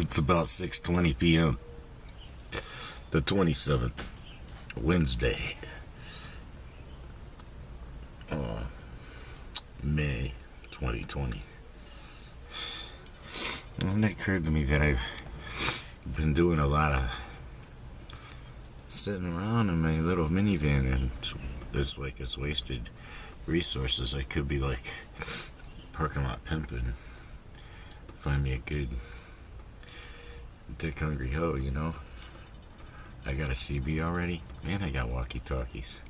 It's about 6:20 p.m. the 27th, Wednesday, May 2020. And it occurred to me that I've been doing a lot of sitting around in my little minivan, and it's like it's wasted resources. I could be like parking lot pimping, find me a good dick hungry hoe, you know. I got a CB already. Man, I got walkie-talkies.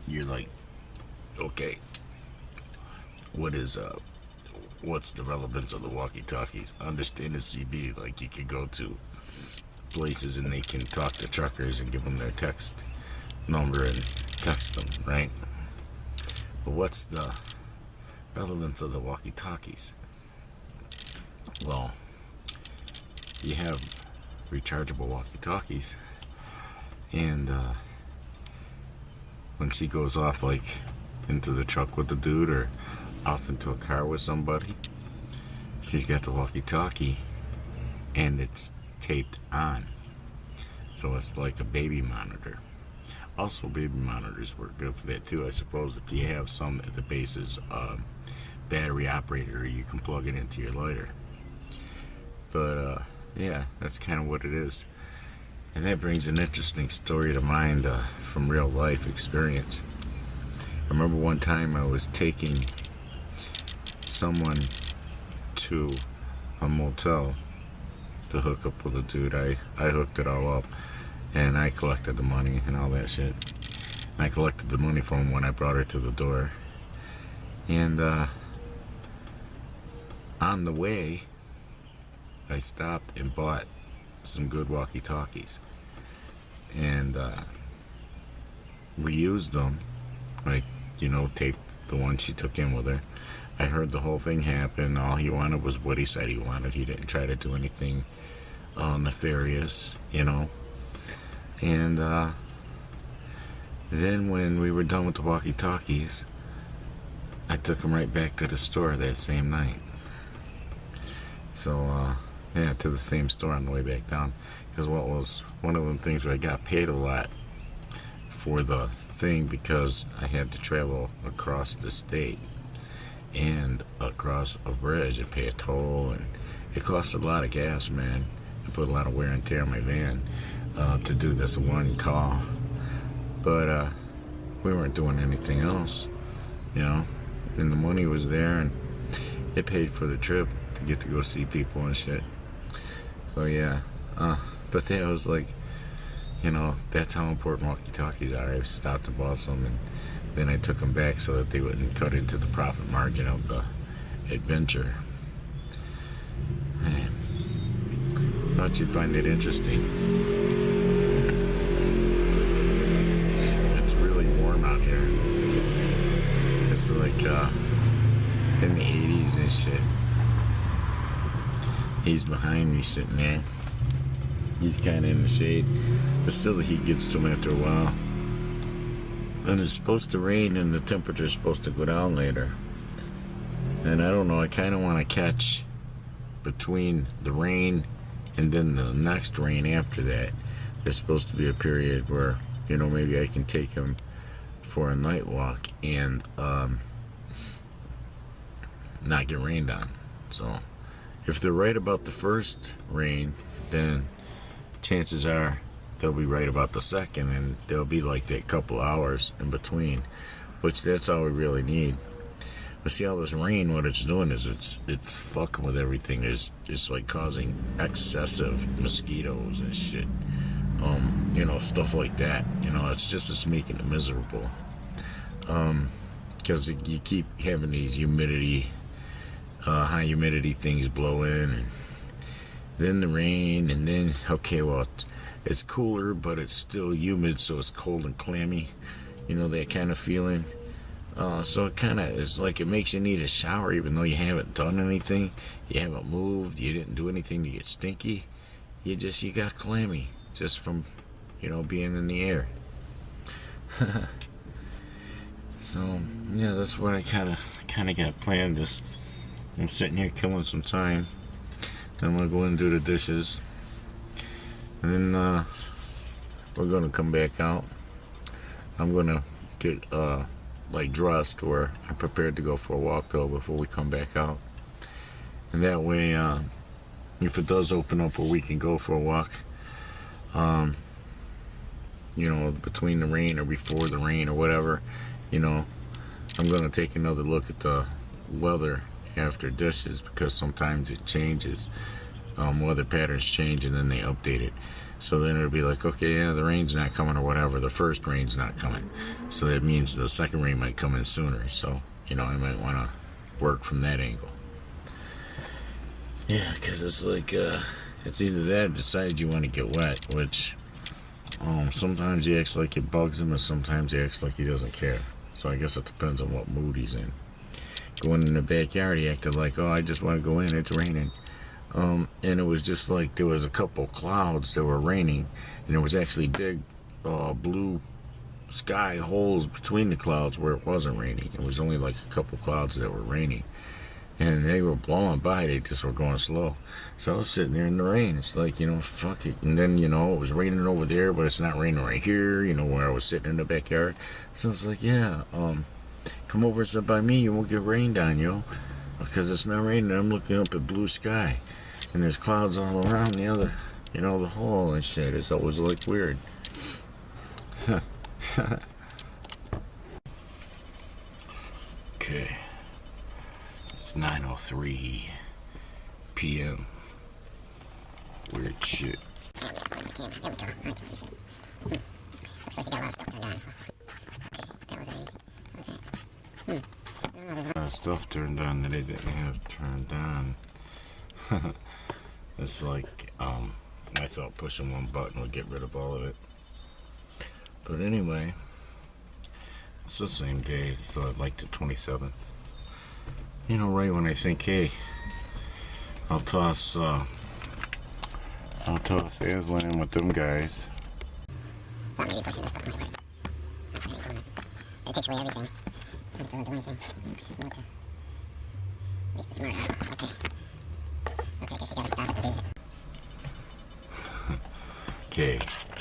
You're like, okay, what's the relevance of the walkie-talkies? Understand the CB, like you could go to places and they can talk to truckers and give them their text number and text them, right? But what's the relevance of the walkie-talkies? Well, you have rechargeable walkie-talkies, and when she goes off, like into the truck with the dude or off into a car with somebody, she's got the walkie-talkie and it's taped on, so it's like a baby monitor. Also, baby monitors work good for that too, I suppose. If you have some at the bases, battery operator, you can plug it into your lighter. But yeah, that's kind of what it is. And that brings an interesting story to mind from real life experience. I remember one time I was taking someone to a motel to hook up with a dude. I hooked it all up, and I collected the money and all that shit. And I collected the money from him when I brought her to the door. And on the way, I stopped and bought some good walkie-talkies, and we used them, like, you know, taped the one she took in with her. I heard the whole thing happen. All he wanted was what he said he wanted. He didn't try to do anything nefarious, you know. And then when we were done with the walkie-talkies, I took him right back to the store that same night. So yeah, to the same store on the way back down, because what was one of them things where I got paid a lot for the thing, because I had to travel across the state and across a bridge and pay a toll, and it cost a lot of gas, man. I put a lot of wear and tear on my van to do this one call, but we weren't doing anything else, you know, and the money was there, and it paid for the trip to get to go see people and shit. So yeah, but that was like, you know, that's how important walkie-talkies are. I stopped and bought some, and then I took them back so that they wouldn't cut into the profit margin of the adventure. Man, thought you'd find it interesting. It's really warm out here. It's like in the 80s and shit. He's behind me sitting there. He's kind of in the shade, but still the heat gets to him after a while. And it's supposed to rain, and the temperature's supposed to go down later. And I don't know, I kind of want to catch between the rain and then the next rain after that. There's supposed to be a period where, you know, maybe I can take him for a night walk and not get rained on. So if they're right about the first rain, then chances are they'll be right about the second, and there'll be like that couple hours in between, which that's all we really need. But see, all this rain, what it's doing is it's fucking with everything. It's like causing excessive mosquitoes and shit, you know, stuff like that. You know, it's making it miserable, because you keep having these high humidity things blow in, and then the rain, and then, okay, well, it's cooler, but it's still humid, so it's cold and clammy, you know, that kind of feeling. So it kind of is like it makes you need a shower, even though you haven't done anything, you haven't moved, you didn't do anything to get stinky, you got clammy just from, you know, being in the air. So yeah, that's what I kind of got planned. Just I'm sitting here killing some time. Then I'm gonna go in and do the dishes, and then we're gonna come back out. I'm gonna get like dressed, or I'm prepared to go for a walk though before we come back out, and that way if it does open up where we can go for a walk, between the rain or before the rain or whatever, I'm going to take another look at the weather after dishes, because sometimes it changes. Weather patterns change and then they update it. So then it'll be like, okay, yeah, the rain's not coming or whatever. The first rain's not coming. So that means the second rain might come in sooner. So, I might want to work from that angle. Yeah, because it's like, it's either that or decide you want to get wet, which sometimes he acts like it bugs him, and sometimes he acts like he doesn't care. So I guess it depends on what mood he's in. Going in the backyard, he acted like, oh, I just want to go in, it's raining. And it was just like there was a couple clouds that were raining, and there was actually big blue sky holes between the clouds where it wasn't raining. It was only like a couple clouds that were raining, and they were blowing by. They just were going slow. So I was sitting there in the rain. It's like, fuck it. And then, it was raining over there, but it's not raining right here, where I was sitting in the backyard. So I was like, yeah, come over and sit by me, you won't get rained on, because it's not raining. I'm looking up at blue sky, and there's clouds all around the other, the hole and shit. It's always like weird. Okay. It's 9:03 p.m. Weird shit. Stuff turned on that I didn't have turned on. It's like, I thought pushing one button would get rid of all of it. But anyway, it's the same day, so like the 27th. Right when I think, hey, I'll toss Aslan with them guys. Not maybe pushing this button. It takes away everything. It doesn't do anything. It's the smart. Okay. Okay, I guess you gotta stop it today. Okay,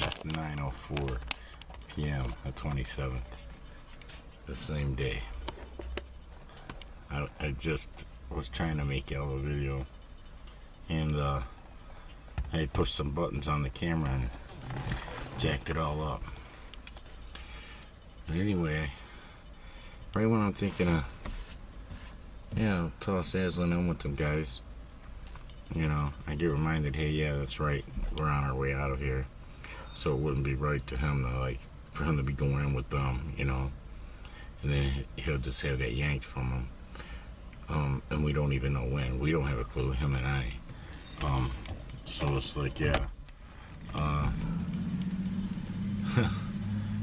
it's 9:04 p.m. the 27th. The same day. I just was trying to make out a video, and I pushed some buttons on the camera and jacked it all up. But anyway, right when I'm thinking of, I'll toss Aslan in with them guys, I get reminded, hey, yeah, that's right, we're on our way out of here. So it wouldn't be right to him to, for him to be going in with them, and then he'll just have that yanked from him. And we don't even know when. We don't have a clue, him and I. So it's like, yeah.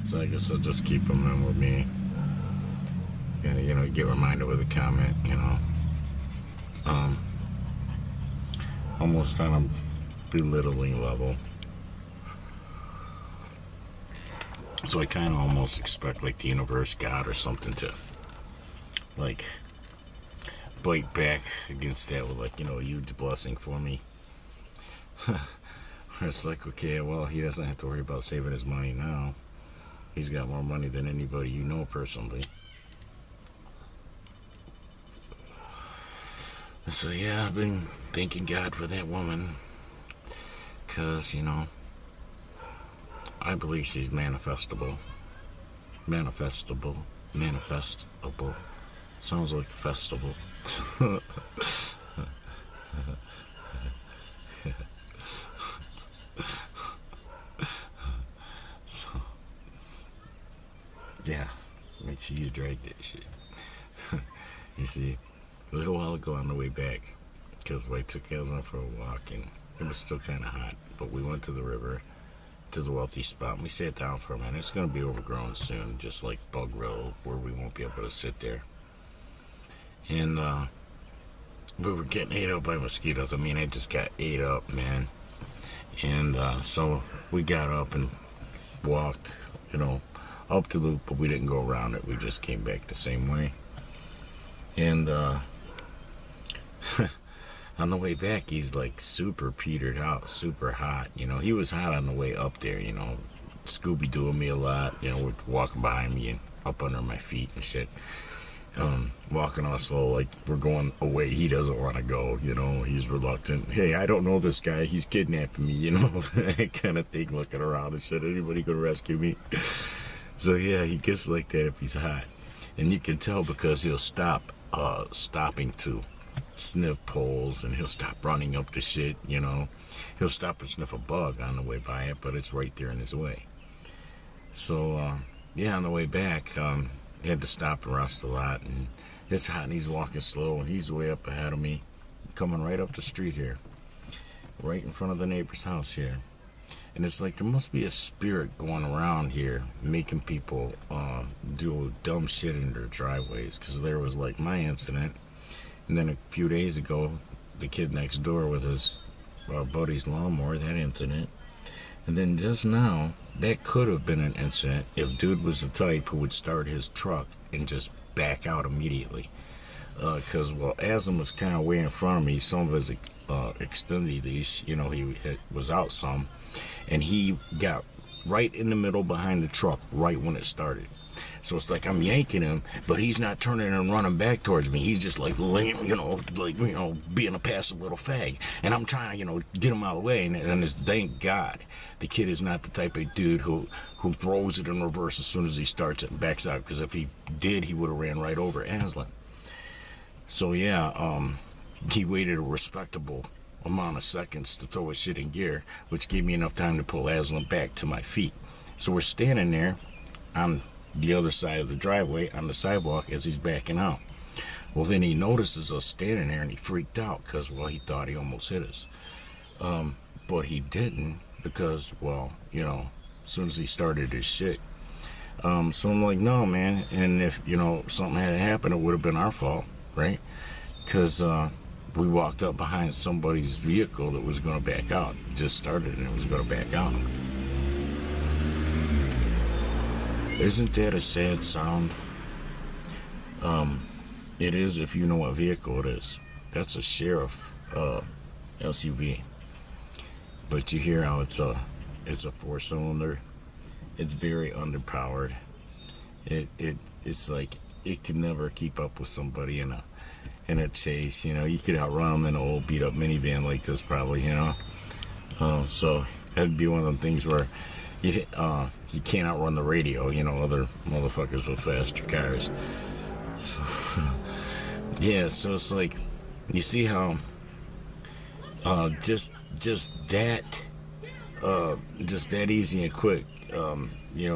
So I guess I'll just keep him in with me. And, get reminded with a comment, Almost on a belittling level. So I kind of almost expect, the universe, God or something to, bite back against that with, a huge blessing for me. It's like, okay, well, he doesn't have to worry about saving his money now. He's got more money than anybody personally. So, yeah, I've been thanking God for that woman. Because, I believe she's manifestable. Manifestable. Sounds like a festival. So, yeah, make sure you drag that shit. You see, a little while ago on the way back, because I took Aslan for a walk, and it was still kind of hot, but we went to the river, to the wealthy spot, and we sat down for a minute. It's going to be overgrown soon, just like Bug Road, where we won't be able to sit there. And we were getting ate up by mosquitoes. I mean, I just got ate up, man. And so we got up and walked, up the loop, but we didn't go around it. We just came back the same way. And on the way back, he's like super petered out, super hot. You know, he was hot on the way up there, you know, Scooby-Dooing me a lot, you know, walking behind me and up under my feet and shit. Walking all slow, like we're going away. He doesn't want to go, you know, he's reluctant. Hey, I don't know this guy, he's kidnapping me, you know, that kind of thing, looking around and shit. Anybody could rescue me? So yeah, he gets like that if he's hot. And you can tell because he'll stop stopping to sniff poles, and he'll stop running up the shit, you know. He'll stop and sniff a bug on the way by it, but it's right there in his way. So yeah, on the way back, he had to stop and rest a lot, and it's hot and he's walking slow, and he's way up ahead of me, coming right up the street here, right in front of the neighbor's house here. And it's like there must be a spirit going around here making people do dumb shit in their driveways, because there was like my incident, and then a few days ago the kid next door with his buddy's lawnmower, that incident. And then just now, that could have been an incident if dude was the type who would start his truck and just back out immediately. Because, well, Aslan was kind of way in front of me. Some of his extended leash, you know, was out some. And he got right in the middle behind the truck right when it started. So it's like I'm yanking him, but he's not turning and running back towards me. He's just like laying, being a passive little fag. And I'm trying to, get him out of the way. And it's, thank God, the kid is not the type of dude who throws it in reverse as soon as he starts it and backs out. Because if he did, he would have ran right over Aslan. So yeah, he waited a respectable amount of seconds to throw his shit in gear, which gave me enough time to pull Aslan back to my feet. So we're standing there on the other side of the driveway on the sidewalk as he's backing out. Well, then he notices us standing there and he freaked out because, well, he thought he almost hit us. But he didn't because, well, as soon as he started his shit. So I'm like, no, man. And if, something had happened, it would have been our fault, right? Because we walked up behind somebody's vehicle that was going to back out. It just started and it was going to back out. Isn't that a sad sound? It is if you know what vehicle it is. That's a sheriff SUV. But you hear how it's a 4-cylinder. It's very underpowered. It's like it can never keep up with somebody in a chase. You could outrun them in an old beat up minivan like this probably. So that'd be one of them things where you can't outrun the radio, other motherfuckers with faster cars. So, yeah, so it's like, you see how just that easy and quick,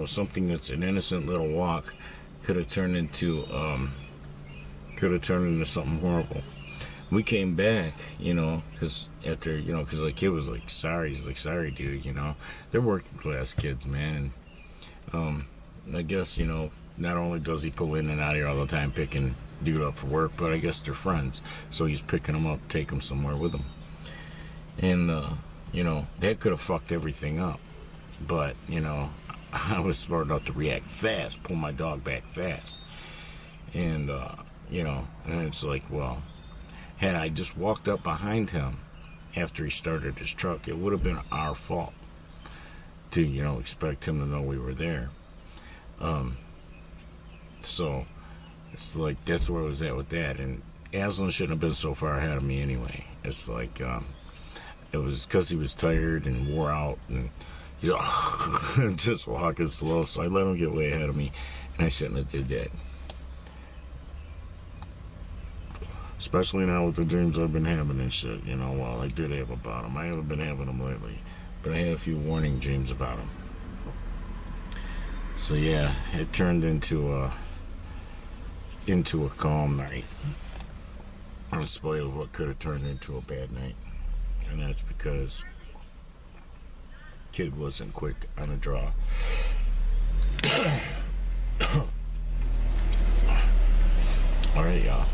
something that's an innocent little walk could have turned into something horrible. We came back, because after, because the kid was like, sorry. He's like, sorry, dude, They're working class kids, man. And I guess, not only does he pull in and out here all the time picking dude up for work, but I guess they're friends. So he's picking them up, take them somewhere with him. And, that could have fucked everything up. But, I was smart enough to react fast, pull my dog back fast. And, and it's like, well, had I just walked up behind him after he started his truck, it would have been our fault to, expect him to know we were there. So it's like, that's where I was at with that. And Aslan shouldn't have been so far ahead of me anyway. It's like, it was because he was tired and wore out and he's just walking slow. So I let him get way ahead of me, and I shouldn't have did that. Especially now with the dreams I've been having and shit, well, I did have about them. I haven't been having them lately, but I had a few warning dreams about them. So yeah, it turned into a calm night, in spite of what could have turned into a bad night. And that's because kid wasn't quick on a draw. Alright, y'all.